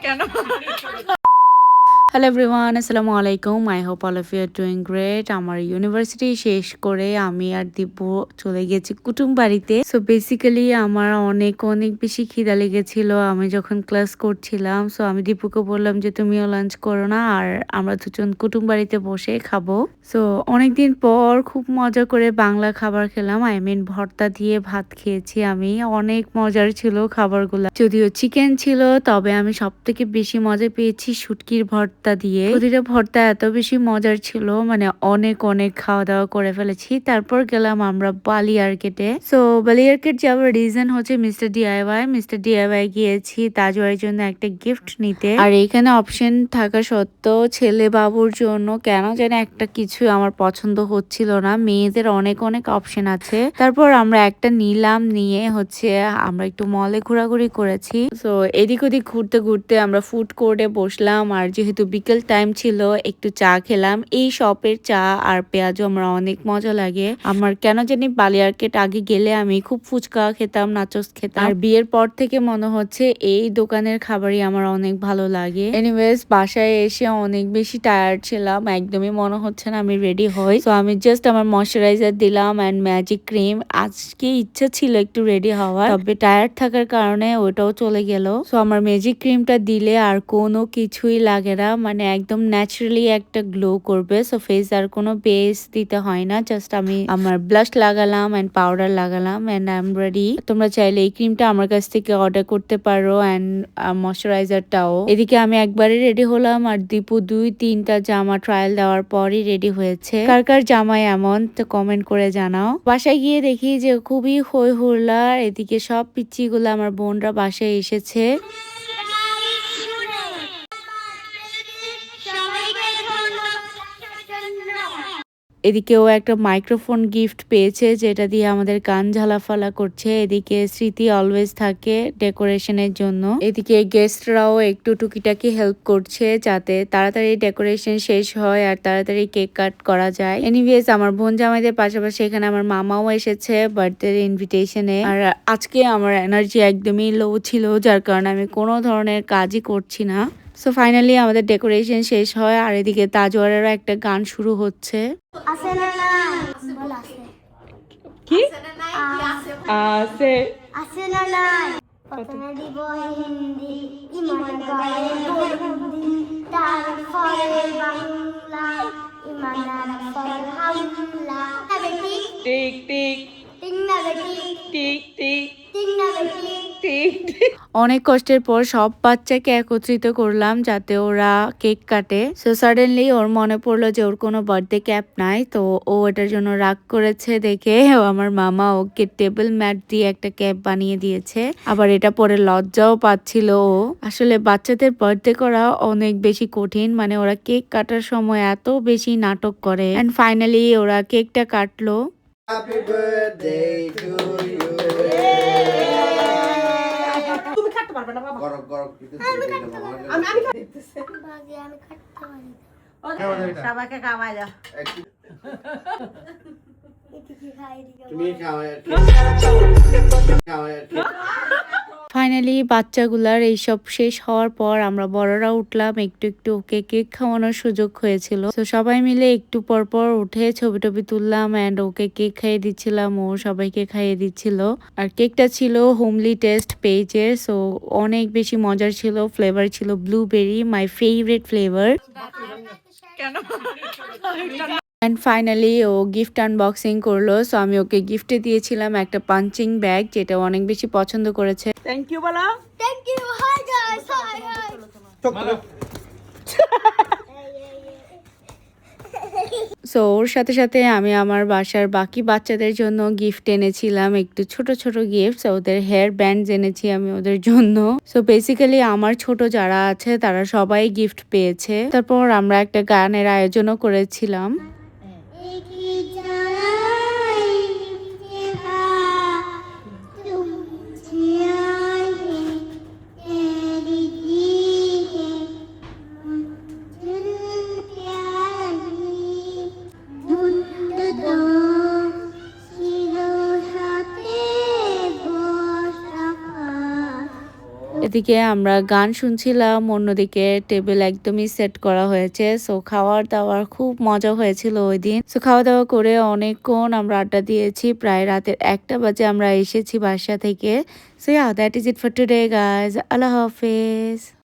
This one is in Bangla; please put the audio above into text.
কেন? হ্যালো এভরিওয়ান, আসসালামু আলাইকুম। I hope all of you are doing great. আমার ইউনিভার্সিটি শেষ করে আমি আর দীপু চলে গেছি কুটুম বাড়িতে। সো বেসিক্যালি আমার অনেক বেশি খিদা লেগেছিল আমি যখন ক্লাস করছিলাম। সো আমি দীপুকে বললাম যে তুমিও লাঞ্চ করো না, আর আমরা দুজন কুটুম বাড়িতে বসে খাবো। সো অনেকদিন পর খুব মজা করে বাংলা খাবার খেলাম। আই মিন ভর্তা দিয়ে ভাত খেয়েছি আমি। অনেক মজার ছিল খাবারগুলো, যদিও চিকেন ছিল, তবে আমি সব থেকে বেশি মজা পেয়েছি শুটকির ভর্তা দিয়ে। প্রতিটা ভর্তা এত বেশি মজার ছিল, মানে অনেক খাওয়া দাওয়া করে ফেলেছি। তারপর গেলাম আমরা বালিয়ারকেটে। সো বালিয়ারকেট যাওয়ার রিজন হচ্ছে মিস্টার ডিআইওয়াই গিয়েছি তাজওয়ারের জন্য একটা গিফট নিতে। আর এখানে অপশন থাকা সত্ত্বেও ছেলে বাবুর জন্য কেন যেন একটা কিছু আমার পছন্দ হচ্ছিল না। মেয়েদের অনেক অপশন আছে। তারপর আমরা একটা নিলাম, নিয়ে হচ্ছে আমরা একটু মলে ঘোরাঘুরি করেছি। সো এদিক ওদিক ঘুরতে ঘুরতে আমরা ফুড কোর্টে বসলাম, আর যেহেতু বিকেল টাইম ছিল একটু চা খেলাম। এই শপের চা আর পেঁয়াজও আমার অনেক মজা লাগে। আমার কেন জানি বালিয়ারকেট আগে গেলে আমি খুব ফুচকা খেতাম, নাচোস খেতাম, আর বিয়ের পর থেকে মনে হচ্ছে এই দোকানের খাবারই আমার অনেক ভালো লাগে। এনিওয়েজ বাসায় এসে অনেক বেশি টায়ার্ড ছিলাম, একদমই মনে হচ্ছে না আমি রেডি হই। তো আমি জাস্ট আমার ময়শ্চারাইজার দিলাম অ্যান্ড ম্যাজিক ক্রিম। আজকে ইচ্ছা ছিল একটু রেডি হওয়ার, তবে টায়ার্ড থাকার কারণে ওটাও চলে গেল। সো আমার ম্যাজিক ক্রিমটা দিলে আর কোনো কিছুই লাগে না, মানে একদম ন্যাচারালি একটা গ্লো করবে। সো ফেস আর কোনো বেস দিতে হয় না, জাস্ট আমি আমার ব্লাশ লাগালাম এন্ড পাউডার লাগালাম এন্ড আই এম রেডি। তোমরা চাইলে এই ক্রিমটা আমার কাছ থেকে অর্ডার করতে পারো এন্ড ময়শ্চারাইজারটাও। এদিকে আমি একবারে রেডি হলাম, আর দীপু 2-3টা জামা ট্রায়াল দেওয়ার পরই রেডি হয়েছে। কার কার জামাই এমন তো কমেন্ট করে জানাও। বাসায় গিয়ে দেখি যে খুবই হই হুল্লা। এদিকে সব পিচ্চিগুলো আমার বোনরা বাসায় এসেছে। এদিকে ও একটা মাইক্রোফোন গিফট পেয়েছে, যেটা দিয়ে আমাদের গান ঝালাফালা করছে। এদিকে স্মৃতি অলওয়েজ থাকে ডেকোরেশনের জন্য। এদিকে গেস্টরাও একটু টুকিটাকি হেল্প করছে যাতে তাড়াতাড়ি ডেকোরেশন শেষ হয় আর তাড়াতাড়ি কেক কাট করা যায়। এনিওয়েজ আমার বোন জামাইদের পাশাপাশি এখানে আমার মামাও এসেছে বার্থডে ইনভিটেশনে। আর আজকে আমার এনার্জি একদমই লো ছিল, যার কারণে আমি কোনো ধরনের কাজই করছি না। সো ফাইনালি আমাদের ডেকোরেশন শেষ হয়, আর এদিকে তাজওয়ারেরও একটা গান শুরু হচ্ছে। কি আছে আছে না নাই প্রথমে দিব হিন্দি ইমান গায়ে হিন্দি তারপরে বাংলা ইমান ফল হামলা বেটি টিক টিক টিং না বেটি টিক টিক টিং না বেটি টিক। অনেক কষ্টের পর সব বাচ্চাকে একত্রিত করলাম যাতে ওরা কেক কাটে। সো সাডেনলি ওর মনে পড়লো যে ওর কোনো বার্থডে ক্যাপ নাই, তো ও এটার জন্য রাগ করেছে দেখে আমার মামা ওকে টেবিল ম্যাট দিয়ে একটা ক্যাপ বানিয়ে দিয়েছে। আবার এটা পরে লজ্জাও পাচ্ছিল ও। আসলে বাচ্চাদের বার্থডে করা অনেক বেশি কঠিন, মানে ওরা কেক কাটার সময় এত বেশি নাটক করে। এন্ড ফাইনালি ওরা কেকটা কাটলো। Happy birthday to you. তুমি কাটতে পারবে না বাবা। গরম গরম কিছু আমি দেখতেছি বাগে আমি কাটতে পারি। সবাইকে খাওয়াই দাও। তুমি খাওয়াই ফাইনালি বাচ্চাগুলার এইসব শেষ হওয়ার পর আমরা বড়রা উঠলাম, একটু ওকে কেক খাওয়ানোর সুযোগ হয়েছিল। তো সবাই মিলে একটু পর উঠে ছবি টবি তুললাম এন্ড ওকে কেক খাইয়ে দিচ্ছিলাম, ও সবাইকে খাইয়ে দিচ্ছিল। আর কেকটা ছিল হোমলি টেস্ট পেজের, সো অনেক বেশি মজার ছিল। ফ্লেভার ছিল ব্লুবেরি, মাই ফেভারিট ফ্লেভার। কেন? অ্যান্ড ফাইনালি ও গিফট আনবক্সিং করলো। সো আমি ওকে গিফটে দিয়েছিলাম একটা পাঞ্চিং ব্যাগ, যেটা অনেক বেশি পছন্দ করেছে। থ্যাংক ইউ বলো। Thank you. Hi guys, hi hi. So ওর সাথে সাথে আমি আমার বাসার বাকি বাচ্চাদের জন্য গিফট এনেছিলাম, একটু ছোট গিফট। ওদের হেয়ার ব্যান্ড এনেছি আমি ওদের জন্য। সো বেসিক্যালি আমার ছোট যারা আছে তারা সবাই গিফট পেয়েছে। তারপর আমরা একটা গানের আয়োজনও করেছিলাম। এদিকে আমরা গান শুনছিলাম, অন্যদিকে টেবিল একদমই সেট করা হয়েছে। সো খাওয়ার দাওয়ার খুব মজা হয়েছিল ওই দিন। সো খাওয়া দাওয়া করে অনেকক্ষণ আমরা আড্ডা দিয়েছি, প্রায় রাতের 1টা বাজে আমরা এসেছি বাসা থেকে। So that is it for today guys. আল্লাহ হাফেজ।